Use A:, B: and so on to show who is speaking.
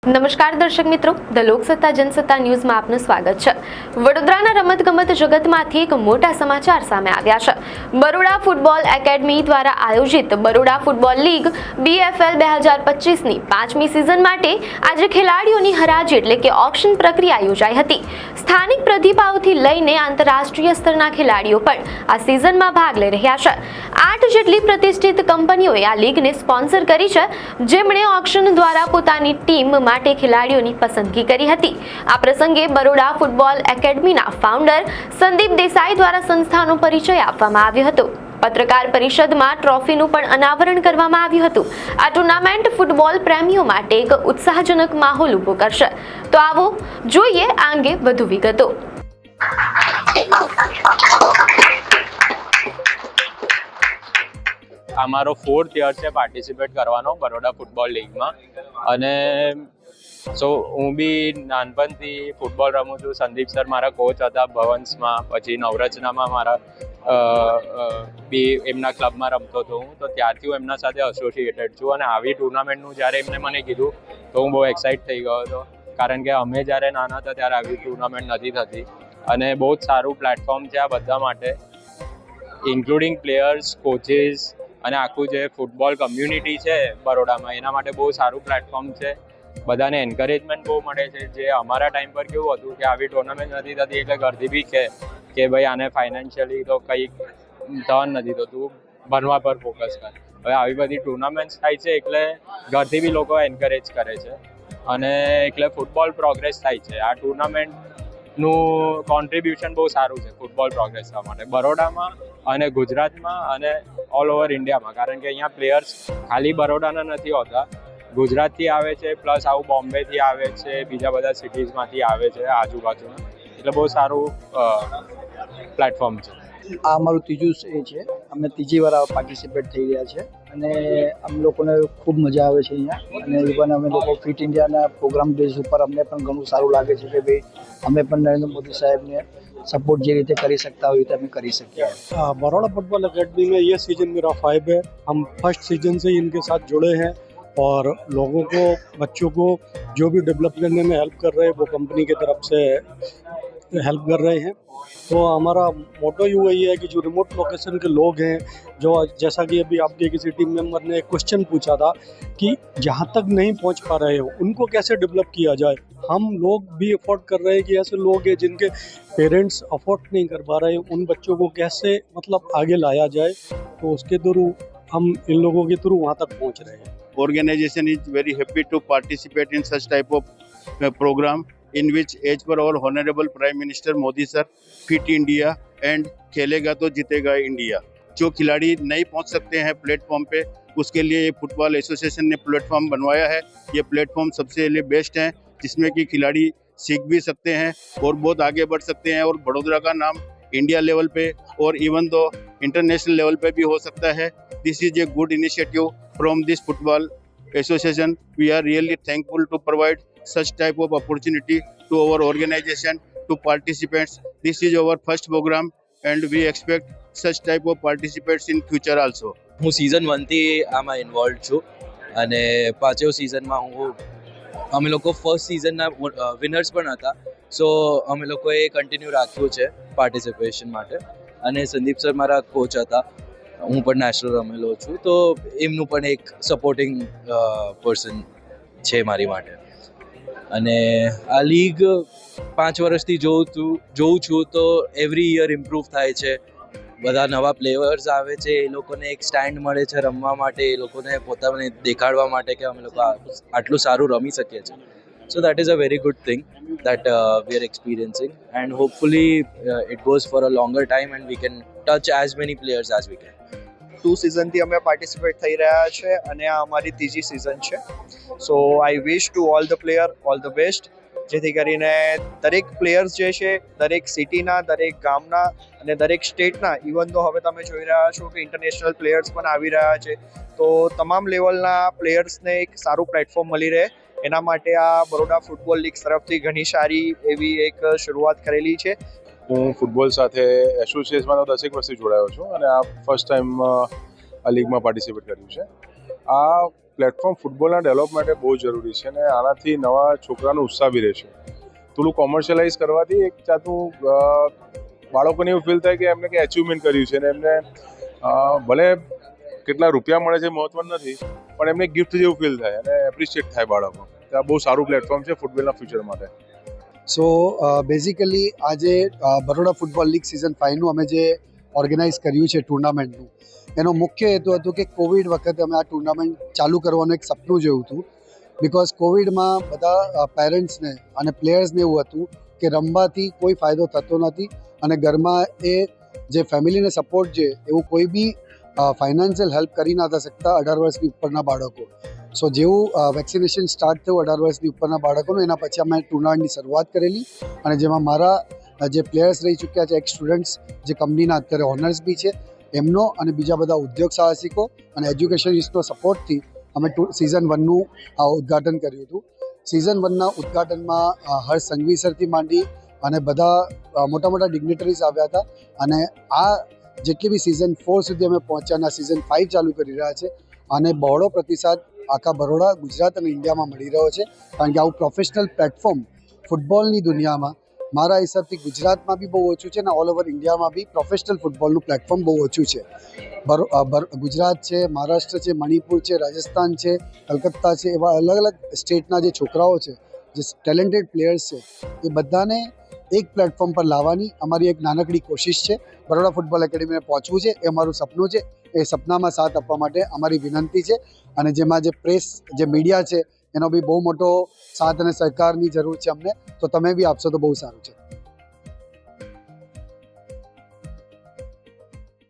A: નમસ્કાર દર્શક મિત્રો, ધ લોકસત્તા જનસત્તા ન્યૂઝમાં આપનું સ્વાગત છે। વડોદરાના રમતગમત જગતમાંથી એક મોટા સમાચાર સામે આવ્યા છે। બરોડા ફૂટબોલ એકેડમી દ્વારા આયોજિત બરોડા ફૂટબોલ લીગ BFL 2025ની 5મી સિઝન માટે આજે ખેલાડીઓની હરાજી એટલે કે ઓક્શન પ્રક્રિયા યોજાઈ હતી। સ્થાનિક પ્રતિભાઓથી લઈને આંતરરાષ્ટ્રીય સ્તરના ખેલાડીઓ પણ આ સિઝનમાં ભાગ લઈ રહ્યા છે। 8 જેટલી પ્રતિષ્ઠિત કંપનીઓએ આ લીગને સ્પોન્સર કરી છે, જેમણે ઓક્શન દ્વારા પોતાની ટીમ માટે ખેલાડીઓની પસંદગી કરી હતી। આ પ્રસંગે બરોડા ફૂટબોલ એકેડમીના ફાઉન્ડર સંદીપ દેસાઈ દ્વારા સંસ્થાનો પરિચય આપવામાં આવ્યો હતો। પત્રકાર પરિષદમાં ટ્રોફીનું પણ અનાવરણ કરવામાં આવ્યું હતું। આ ટુર્નામેન્ટ ફૂટબોલ પ્રેમીઓ માટે એક ઉત્સાહજનક માહોલ ઊભો કરશે। તો આવો જોઈએ આ અંગે વધુ વિગતો।
B: અમારો 4th યર છે પાર્ટિસિપેટ કરવાનો બરોડા ફૂટબોલ લીગમાં। અને હું બી નાનપણથી ફૂટબોલ રમું છું। સંદીપ સર મારા કોચ હતા ભવન્સમાં, પછી નવરચનામાં મારા બી એમના ક્લબમાં રમતો હતો હું, તો ત્યારથી હું એમના સાથે એસોસિએટેડ છું। અને આવી ટુર્નામેન્ટનું જ્યારે એમને મને કીધું તો હું બહુ એક્સાઇટ થઈ ગયો હતો, કારણ કે અમે જ્યારે નાના હતા ત્યારે આવી ટુર્નામેન્ટ નથી થતી અને બહુ જ સારું પ્લેટફોર્મ છે આ બધા માટે, ઇન્ક્લુડિંગ પ્લેયર્સ, કોચિસ અને આખું જે ફૂટબોલ કમ્યુનિટી છે બરોડામાં, એના માટે બહુ સારું પ્લેટફોર્મ છે। બધાને એન્કરેજમેન્ટ બહુ મળે છે। જે અમારા ટાઈમ પર કેવું હતું કે આવી ટુર્નામેન્ટ નથી થતી એટલે ઘરથી બી કે ભાઈ આને ફાઇનાન્શિયલી તો કંઈક ધન નથી થતું, ભણવા પર ફોકસ કર। હવે આવી બધી ટુર્નામેન્ટ્સ થાય છે એટલે ઘરથી બી લોકો એન્કરેજ કરે છે અને એટલે ફૂટબોલ પ્રોગ્રેસ થાય છે। આ ટુર્નામેન્ટનું કોન્ટ્રીબ્યુશન બહુ સારું છે ફૂટબોલ પ્રોગ્રેસ થવા માટે બરોડામાં અને ગુજરાતમાં અને ઓલ ઓવર ઇન્ડિયામાં, કારણ કે અહીંયા પ્લેયર્સ ખાલી બરોડાના નથી હોતા, ગુજરાતથી આવે છે, પ્લસ આવું બોમ્બેથી આવે છે, બીજા બધા સિટીઝમાંથી આવે છે આજુબાજુના, એટલે બહુ સારું પ્લેટફોર્મ છે।
C: આ અમારું ત્રીજું એ છે, અમે ત્રીજી વાર પાર્ટિસિપેટ થઈ રહ્યા છે અને અમને લોકોને ખૂબ મજા આવે છે અહીંયા। અને ઇવન અમે લોકો ફિટ ઇન્ડિયાના પ્રોગ્રામ બેઝ ઉપર અમને પણ ઘણું સારું લાગે છે કે ભાઈ અમે પણ નરેન્દ્ર મોदी સાહેબને सपोर्ट જે રીતે કરી सकता हो हम कर सकते हैं।
D: बरोड़ा फुटबॉल एकेडमी में ये सीज़न मेरा 5 है। हम फर्स्ट सीजन से ही इनके साथ जुड़े हैं और लोगों को, बच्चों को जो भी डेवलप करने में हेल्प कर रहे हैं वो कंपनी की तरफ से हेल्प कर रहे हैं। तो हमारा मोटो ही वही है कि जो रिमोट लोकेशन के लोग हैं, जो जैसा कि अभी आपके किसी टीम मेंबर ने एक क्वेश्चन पूछा था कि जहाँ तक नहीं पहुँच पा रहे हो उनको कैसे डेवलप किया जाए। हम लोग भी अफोर्ड कर रहे हैं कि ऐसे लोग हैं जिनके पेरेंट्स अफोर्ड नहीं कर पा रहे हैं, उन बच्चों को कैसे मतलब आगे लाया जाए, तो उसके थ्रू हम इन लोगों के थ्रू वहाँ तक पहुँच रहे हैं।
E: Organization is very happy to participate in such type of program in which as per our honorable Prime Minister Modi sir, Fit India and खेलेगा तो जीतेगा इंडिया। जो खिलाड़ी नहीं पहुंच सकते हैं प्लेटफॉर्म पे, उसके लिए ये फुटबॉल एसोसिएशन ने प्लेटफॉर्म बनवाया है। ये प्लेटफॉर्म सबसे लिए बेस्ट है, जिसमें कि खिलाड़ी सीख भी सकते हैं और बहुत आगे बढ़ सकते हैं और बड़ोदरा का नाम इंडिया लेवल पे और इवन तो इंटरनेशनल लेवल पे भी हो सकता है। This is a good initiative from this football association. We are really thankful to provide such type of opportunity to our organization, to participants. This is our first program and we expect such type of participants in future also.
F: હું season 1 થી આમાં involve છું અને પાંચમો સિઝનમાં અમે લોકો first સિઝનના winners પણ હતા, સો અમે લોકોએ કન્ટિન્યુ રાખ્યું છે પાર્ટિસિપેશન માટે। અને સંદીપ સર મારા કોચ હતા, હું પણ નેશનલ રમેલો છું, તો એમનું પણ એક સપોર્ટિંગ પર્સન છે મારી માટે। અને આ લીગ 5 વર્ષથી જોઉં છું તો એવરી યર ઇમ્પ્રૂવ થાય છે, બધા નવા પ્લેયર્સ આવે છે, એ લોકોને એક સ્ટેન્ડ મળે છે રમવા માટે, એ લોકોને પોતાને દેખાડવા માટે કે અમે લોકો આટલું સારું રમી શકીએ છીએ। So that is a very good thing that we are experiencing and hopefully it goes for a longer time and we can touch as many players as we can.
G: 2 સિઝનથી અમે પાર્ટિસિપેટ થઈ રહ્યા છે અને આ અમારી ત્રીજી સિઝન છે। So I wish to all the player all the best, જેથી કરીને દરેક પ્લેયર્સ જે છે દરેક સિટીના, દરેક ગામના અને દરેક સ્ટેટના, ઇવન તો હવે તમે જોઈ રહ્યા છો કે ઇન્ટરનેશનલ પ્લેયર્સ પણ આવી રહ્યા છે, તો તમામ લેવલના પ્લેયર્સને એક સારું પ્લેટફોર્મ મળી રહે એના માટે આ બરોડા ફૂટબોલ લીગ તરફથી ઘણી સારી એવી એક શરૂઆત કરેલી છે।
H: હું ફૂટબોલ સાથે એસોસિએશનમાં 10 વર્ષથી જોડાયો છું અને આ ફર્સ્ટ ટાઈમ આ લીગમાં પાર્ટિસિપેટ કર્યું છે। આ પ્લેટફોર્મ ફૂટબોલના ડેવલપ માટે બહુ જરૂરી છે અને આનાથી નવા છોકરાનો ઉત્સાહ બી રહેશે. થોડું કોમર્શિયલાઇઝ કરવાથી એક જાતનું બાળકોને એવું ફીલ થાય કે એમને કંઈ અચીવમેન્ટ કર્યું છે અને એમને ભલે કેટલા રૂપિયા મળે છે મહત્વનું નથી, પણ એમને ગિફ્ટ જેવું ફીલ થાય અને એપ્રિશિએટ થાય બાળકો. આ બહુ સારું પ્લેટફોર્મ છે ફૂટબોલના ફ્યુચર માટે.
C: સો બેઝિકલી આજે બરોડા ફૂટબોલ લીગ સિઝન 5નું અમે જે ઓર્ગેનાઇઝ કર્યું છે ટુર્નામેન્ટનું, એનો મુખ્ય હેતુ હતો કે કોવિડ વખતે અમે આ ટુર્નામેન્ટ ચાલુ કરવાનું એક સપનું જોયું હતું. બિકોઝ કોવિડમાં બધા પેરેન્ટ્સને અને પ્લેયર્સને એવું હતું કે રમવાથી કોઈ ફાયદો થતો નથી અને ઘરમાં એ જે ફેમિલીને સપોર્ટ છે એવું કોઈ બી ફાઇનાન્શિયલ હેલ્પ કરી નતા શકતા 18 વર્ષની ઉપરના બાળકો. સો જેવું વેક્સિનેશન સ્ટાર્ટ થયું 18 વર્ષની ઉપરના બાળકોનું, એના પછી અમે ટુર્નામેન્ટની શરૂઆત કરેલી અને જેમાં મારા જે પ્લેયર્સ રહી ચૂક્યા છે, એક સ્ટુડન્ટ્સ જે કંપનીના અત્યારે ઓનર્સ બી છે એમનો અને બીજા બધા ઉદ્યોગ સાહસિકો અને એજ્યુકેશનિસ્ટનો સપોર્ટથી અમે સિઝન 1નું ઉદ્ઘાટન કર્યું હતું. સિઝન 1ના ઉદ્ઘાટનમાં હર્ષ સંઘવી સરથી માંડી અને બધા મોટા મોટા ડિગ્નેટરીઝ આવ્યા હતા અને આ જેટલી બી સિઝન 4 સુધી અમે પહોંચ્યા અને સિઝન 5 ચાલુ કરી રહ્યા છે અને બહોળો પ્રતિસાદ આખા બરોડા, ગુજરાત અને ઇન્ડિયામાં મળી રહ્યો છે. કારણ કે આવું પ્રોફેશનલ પ્લેટફોર્મ ફૂટબોલની દુનિયામાં મારા હિસાબથી ગુજરાતમાં બી બહુ ઓછું છે અને ઓલ ઓવર ઇન્ડિયામાં બી પ્રોફેશનલ ફૂટબોલનું પ્લેટફોર્મ બહુ ઓછું છે. ગુજરાત છે, મહારાષ્ટ્ર છે, મણિપુર છે, રાજસ્થાન છે, કલકત્તા છે, એવા અલગ અલગ સ્ટેટના જે છોકરાઓ છે, જે ટેલેન્ટેડ પ્લેયર્સ છે, એ બધાને એક પ્લેટફોર્મ પર લાવવાની અમારી એક નાનકડી કોશિશ છે. બરોડા ફૂટબોલ એકેડમીને પહોંચવું છે એ અમારું સપનું છે. એ સપનામાં સાથ આપવા માટે અમારી વિનંતી છે અને જેમાં જે પ્રેસ, જે મીડિયા છે, એનો બી બહુ મોટો સાથ અને સહકારની જરૂર છે અમને. તો તમે બી આપશો તો બહુ સારું છે.